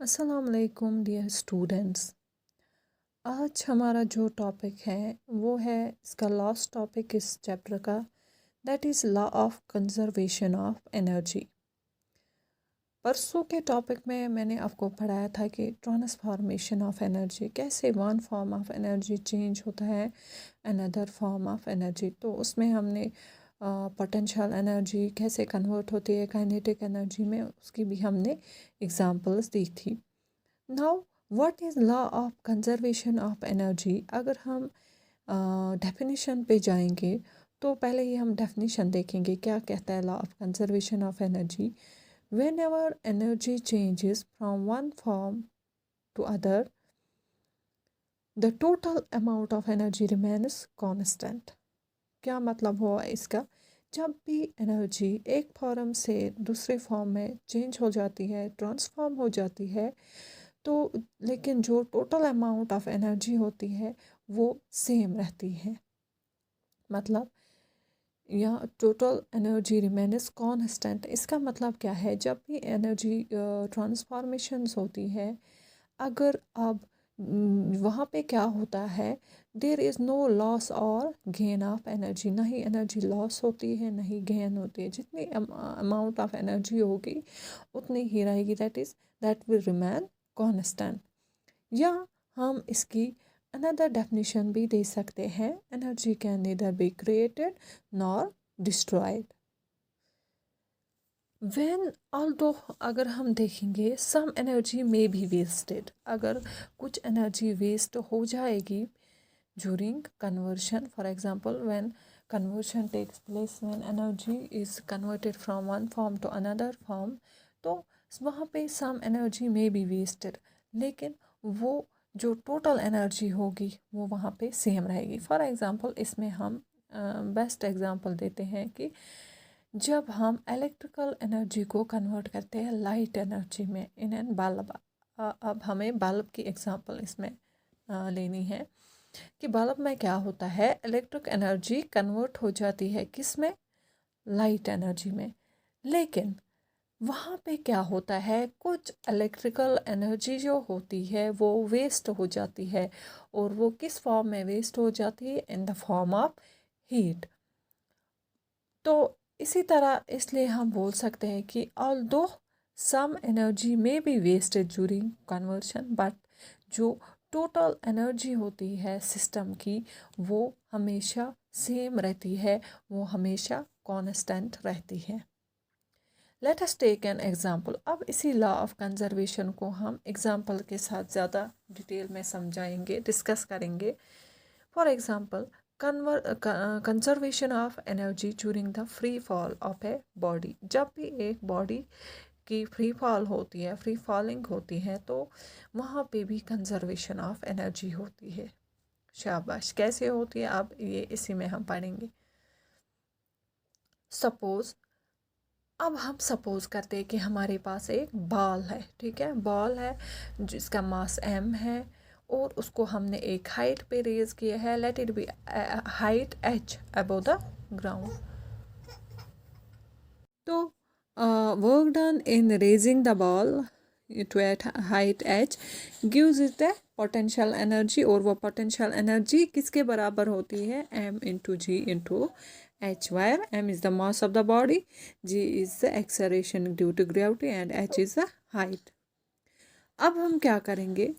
अस्सलाम वालेकुम dear students. आज हमारा जो टॉपिक है वो है इसका लास्ट टॉपिक इस चैप्टर का, that is law of conservation of energy. परसों के टॉपिक में मैंने आपको पढ़ाया था कि ट्रांसफॉर्मेशन ऑफ एनर्जी, कैसे one form of energy change होता है अनदर फॉर्म ऑफ एनर्जी। तो उसमें हमने पोटेंशियल एनर्जी कैसे कन्वर्ट होती है काइनेटिक एनर्जी में, उसकी भी हमने एग्जांपल्स दी थी। Now what is law of conservation of energy. अगर हम डेफिनेशन पे जाएंगे तो पहले ही हम डेफिनेशन देखेंगे क्या कहता है law of conservation of energy. Whenever energy changes from one form to other the total amount of energy remains constant. क्या मतलब हुआ इसका? जब भी एनर्जी एक फॉर्म से दूसरे फॉर्म में चेंज हो जाती है, ट्रांसफॉर्म हो जाती है, तो लेकिन जो टोटल अमाउंट ऑफ एनर्जी होती है वो सेम रहती है। मतलब या टोटल एनर्जी रिमेन्स कांस्टेंट। इसका मतलब क्या है? जब भी एनर्जी ट्रांसफॉर्मेशंस होती है, अगर अब वहाँ पे क्या होता है, देयर इज़ नो लॉस और गेन ऑफ एनर्जी। ना ही एनर्जी लॉस होती है ना ही गेन होती है। जितनी अमाउंट ऑफ एनर्जी होगी उतनी ही रहेगी, दैट विल रिमेन कांस्टेंट। या हम इसकी अनदर डेफिनेशन भी दे सकते हैं, energy can neither be created nor destroyed. When although अगर हम देखेंगे सम एनर्जी में बी वेस्टेड, अगर कुछ एनर्जी वेस्ट हो जाएगी during conversion. For example when conversion takes place, when energy is converted from one form to another form, तो वहाँ पे सम एनर्जी में बी वेस्टेड, लेकिन वो जो टोटल एनर्जी होगी वो वहाँ पे सेम रहेगी। फॉर एग्जांपल इसमें हम बेस्ट एग्जांपल देते हैं कि जब हम इलेक्ट्रिकल एनर्जी को कन्वर्ट करते हैं लाइट एनर्जी में इन एन बल्ब। अब हमें बल्ब की एग्जांपल इसमें लेनी है कि बल्ब में क्या होता है, इलेक्ट्रिक एनर्जी कन्वर्ट हो जाती है किस में? लाइट एनर्जी में। लेकिन वहाँ पे क्या होता है, कुछ इलेक्ट्रिकल एनर्जी जो होती है वो वेस्ट हो जाती है, और वो किस फॉर्म में वेस्ट हो जाती है? In the form of heat. तो इसी तरह इसलिए हम बोल सकते हैं कि although some energy may be wasted during conversion, but जो टोटल एनर्जी होती है सिस्टम की वो हमेशा सेम रहती है, वो हमेशा कांस्टेंट रहती है। Let us take an example. अब इसी लॉ ऑफ कंजर्वेशन को हम एग्जांपल के साथ ज़्यादा डिटेल में समझाएंगे, डिस्कस करेंगे। For example conservation of energy during the free fall of a body. जब भी एक बॉडी की फ्री फॉल होती है, फ्री फॉलिंग होती है, तो वहाँ पे भी कंजर्वेशन ऑफ एनर्जी होती है। शाबाश, कैसे होती है अब ये इसी में हम पढ़ेंगे। सपोज, अब हम सपोज करते हैं कि हमारे पास एक बॉल है, ठीक है, बॉल है जिसका मास m है, और उसको हमने एक हाइट पे रेज किया है, let it be height h above the ground. तो work done in raising the ball to at height h gives it the potential energy, और वो पोटेंशियल एनर्जी किसके बराबर होती है? m into g into h, where m is the mass of the body, g is the acceleration due to gravity, and h is the height. अब हम क्या करेंगे?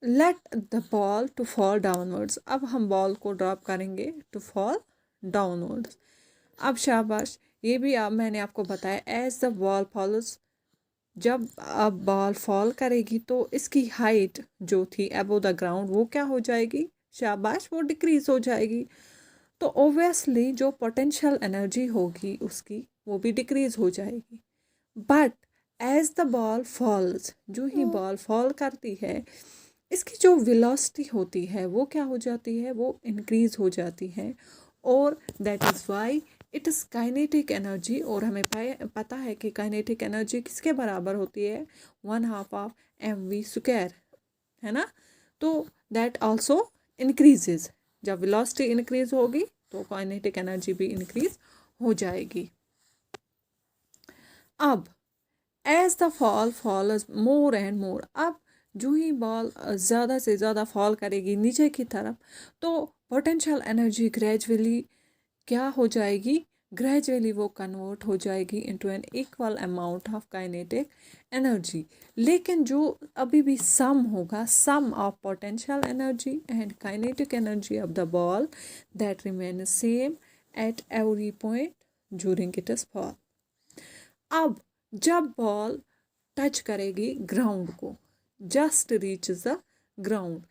let the ball to fall downwards। अब हम ball को drop करेंगे to fall downwards। अब शाबाश, ये भी अब मैंने आपको बताया, as the ball falls, जब अब बॉल फॉल करेगी तो इसकी हाइट जो थी अबव द ग्राउंड वो क्या हो जाएगी? शाबाश, वो डिक्रीज हो जाएगी। तो ओबियसली जो पोटेंशियल एनर्जी होगी उसकी वो भी डिक्रीज हो जाएगी। But as the ball falls, जो ही बॉल फॉल करती है इसकी जो वेलोसिटी होती है वो क्या हो जाती है? वो इंक्रीज हो जाती है, और that is why it is kinetic energy. और हमें पता है कि काइनेटिक एनर्जी किसके बराबर होती है? 1/2 ऑफ mv², है ना। तो दैट आल्सो इंक्रीजेज। जब वेलोसिटी इंक्रीज होगी तो काइनेटिक एनर्जी भी इंक्रीज हो जाएगी। अब as the fall is more and more. अब जो ही बॉल ज़्यादा से ज़्यादा फॉल करेगी नीचे की तरफ, तो पोटेंशियल एनर्जी ग्रेजुअली क्या हो जाएगी, ग्रेजुअली वो कन्वर्ट हो जाएगी into an equal amount of kinetic energy. लेकिन जो अभी भी सम होगा, sum of potential energy and kinetic energy of the ball, that remain same at every point during it is fall. अब जब बॉल टच करेगी ग्राउंड को, just reach the ground,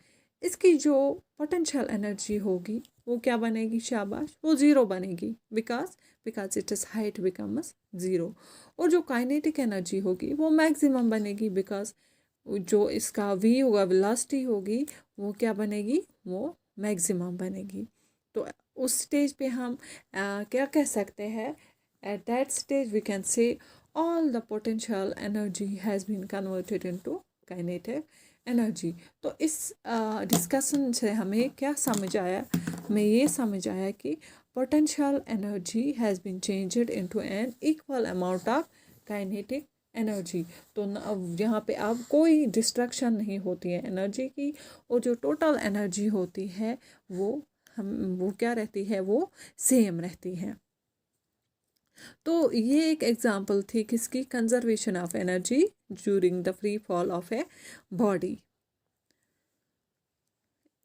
इसकी जो पोटेंशियल एनर्जी होगी वो क्या बनेगी, शाबाश, वो ज़ीरो बनेगी, because it is height becomes zero. और जो काइनेटिक एनर्जी होगी वो मैक्सिमम बनेगी, बिकॉज जो इसका वी होगा, वेलोसिटी होगी, वो क्या बनेगी, वो मैक्सिमम बनेगी। तो उस स्टेज पे हम क्या कह सकते हैं, at that stage we can say all the potential energy has been converted into kinetic energy। तो इस डिस्कशन से हमें क्या समझ आया, हमें ये समझ आया कि potential energy has been changed into an equal amount of kinetic energy। तो यहाँ पे अब कोई डिस्ट्रक्शन नहीं होती है एनर्जी की, और जो टोटल एनर्जी होती है वो क्या रहती है, वो सेम रहती है। तो ये एक एग्जांपल थी किसकी, conservation of energy during the free fall of a body.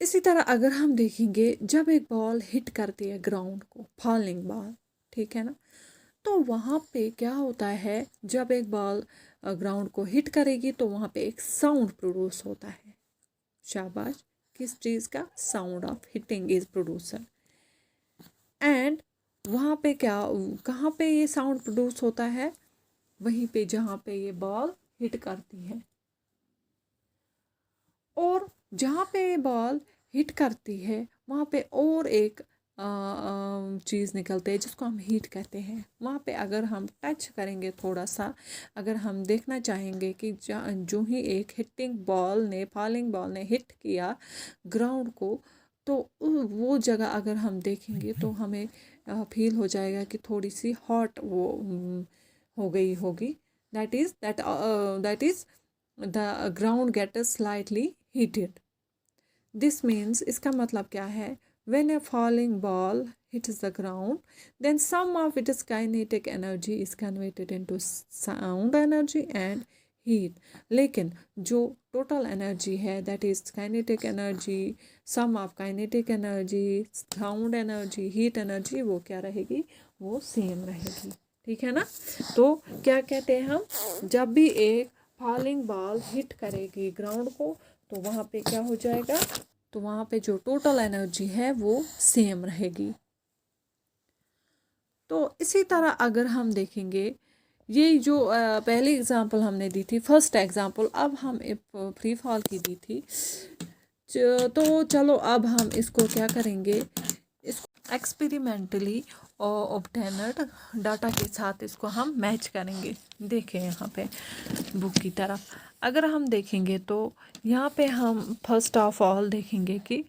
इसी तरह अगर हम देखेंगे, जब एक बॉल हिट करती है ग्राउंड को, फॉलिंग बॉल, ठीक है ना, तो वहाँ पे क्या होता है, जब एक बॉल ग्राउंड को हिट करेगी तो वहाँ पे एक साउंड प्रोड्यूस होता है, शाबाश, किस चीज़ का, sound of hitting is producer. And वहाँ पे क्या, कहाँ पे ये साउंड प्रोड्यूस होता है, वहीं पे जहाँ पे ये बॉल हिट करती है। और जहाँ पे ये बॉल हिट करती है वहाँ पे और एक चीज़ निकलती है जिसको हम हीट कहते हैं। वहाँ पे अगर हम टच करेंगे थोड़ा सा, अगर हम देखना चाहेंगे कि जो ही एक हिटिंग बॉल ने, फॉलिंग बॉल ने हिट किया ग्राउंड को, तो वो जगह अगर हम देखेंगे तो हमें फील हो जाएगा कि थोड़ी सी हॉट वो हो गई होगी। That is the ground get slightly heated. This means, इसका मतलब क्या है, when a falling ball hits the ground, then some of its kinetic energy is converted into sound energy and heat। लेकिन जो टोटल एनर्जी है, that is kinetic energy, sum of kinetic energy, sound energy, heat energy, वो क्या रहेगी, वो same रहेगी, ठीक है ना। तो क्या कहते हैं हम, जब भी एक फॉलिंग बॉल हिट करेगी ग्राउंड को तो वहाँ पे क्या हो जाएगा, तो वहाँ पे जो टोटल एनर्जी है वो सेम रहेगी। तो इसी तरह अगर हम देखेंगे, ये जो पहली एग्जांपल हमने दी थी, फर्स्ट एग्जांपल, अब हम फ्री फॉल की दी थी, तो चलो अब हम इसको क्या करेंगे, इसको एक्सपेरिमेंटली ऑब्टेन्ड डाटा के साथ इसको हम मैच करेंगे। देखें यहाँ पे बुक की तरफ अगर हम देखेंगे तो यहाँ पे हम फर्स्ट ऑफ ऑल देखेंगे कि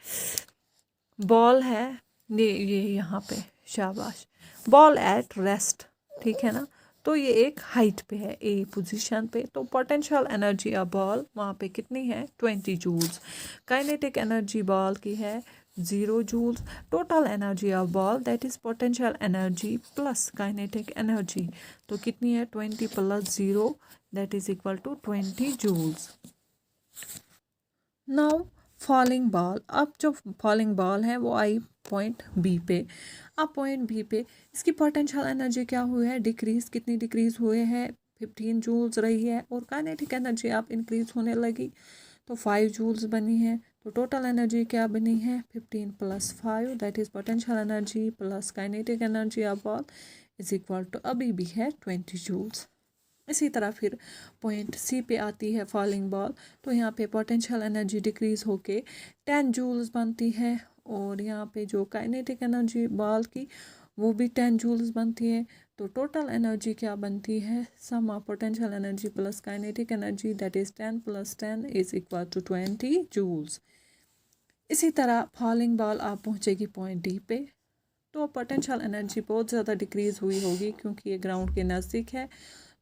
बॉल है, ये यहाँ पे, शाबाश, बॉल एट रेस्ट, ठीक है ना, तो ये एक हाइट पे है, ए पोजीशन पे, तो पोटेंशियल एनर्जी ऑफ बॉल वहाँ पे कितनी है, 20 जूल्स। काइनेटिक एनर्जी बॉल की है 0 joules. Total energy of ball, that is potential energy plus kinetic energy, तो कितनी है, 20 plus 0, that is equal to 20 joules. Now falling ball, अब जो फॉलिंग बॉल है वो आई पॉइंट बी पे। अब पॉइंट बी पे इसकी पोटेंशियल एनर्जी क्या हुई है, डिक्रीज, कितनी डिक्रीज हुए हैं, 15 जूल्स रही है, और काइनेटिक एनर्जी अब इंक्रीज होने लगी तो 5 जूल्स बनी है। तो टोटल एनर्जी क्या बनी है, 15 plus 5, that is potential energy plus kinetic energy of ball is equal to अभी भी है 20 जूल्स। इसी तरह फिर पॉइंट सी पे आती है फॉलिंग बॉल, तो यहाँ पे पोटेंशियल एनर्जी डिक्रीज होके 10 जूल्स बनती है, और यहाँ पे जो काइनेटिक एनर्जी बॉल की वो भी 10 जूल्स बनती है। तो टोटल एनर्जी क्या बनती है, sum of potential energy plus kinetic energy, that is 10 plus 10 is equal to 20 joules. इसी तरह फॉलिंग बॉल आप पहुँचेगी पॉइंट डी पे, तो पोटेंशियल एनर्जी बहुत ज़्यादा डिक्रीज़ हुई होगी क्योंकि ये ग्राउंड के नज़दीक है,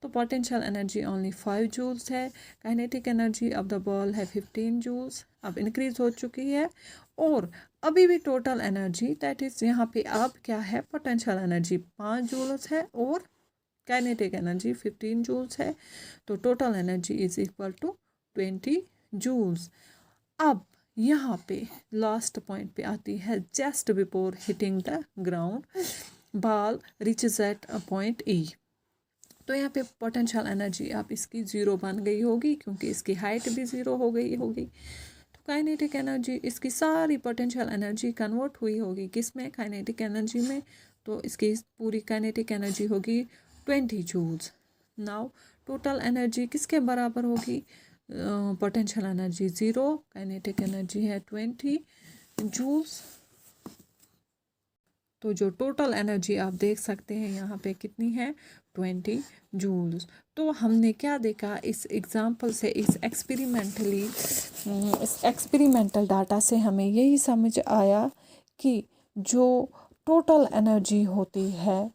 तो पोटेंशियल एनर्जी ओनली 5 जूल्स है। Kinetic energy of the ball है 15 जूल्स, अब इंक्रीज हो चुकी है। और अभी भी टोटल एनर्जी दैट इज़ यहाँ पे अब क्या है, पोटेंशियल एनर्जी 5 जूल्स है और काइनेटिक एनर्जी 15 जूल्स है। तो total energy is equal to 20 joules. अब यहाँ पे लास्ट पॉइंट पे आती है, just before hitting the ground ball reaches at a point E. तो यहाँ पे पोटेंशियल एनर्जी अब इसकी ज़ीरो बन गई होगी क्योंकि इसकी हाइट भी ज़ीरो हो गई होगी। तो काइनेटिक एनर्जी, इसकी सारी पोटेंशियल एनर्जी कन्वर्ट हुई होगी किस में, काइनेटिक एनर्जी में। तो इसकी पूरी काइनेटिक एनर्जी होगी 20 जूल्स। नाउ टोटल एनर्जी किसके बराबर होगी, पोटेंशियल एनर्जी 0, काइनेटिक एनर्जी है 20 जूल्स। तो जो टोटल एनर्जी आप देख सकते हैं यहाँ पे कितनी है, 20 जूल्स। तो हमने क्या देखा इस एग्जांपल से, इस एक्सपेरिमेंटल डाटा से हमें यही समझ आया कि जो टोटल एनर्जी होती है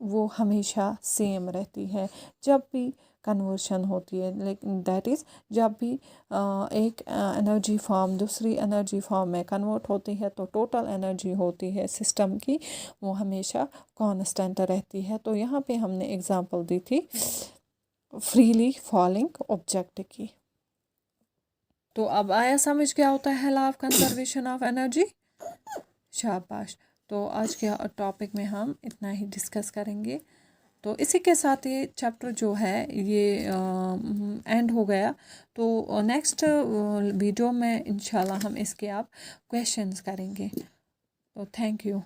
वो हमेशा सेम रहती है जब भी कन्वर्शन होती है। लेकिन दैट इज़ जब भी एक एनर्जी फॉर्म दूसरी एनर्जी फॉर्म में कन्वर्ट होती है तो टोटल एनर्जी होती है सिस्टम की वो हमेशा कांस्टेंट रहती है। तो यहाँ पे हमने एग्जांपल दी थी फ्रीली फॉलिंग ऑब्जेक्ट की। तो अब आया समझ क्या होता है law of conservation of energy. शाबाश। तो आज के टॉपिक में हम इतना ही डिस्कस करेंगे। तो इसी के साथ ये चैप्टर जो है ये एंड हो गया। तो नेक्स्ट वीडियो में इंशाल्लाह हम इसके आप क्वेश्चंस करेंगे। तो थैंक यू।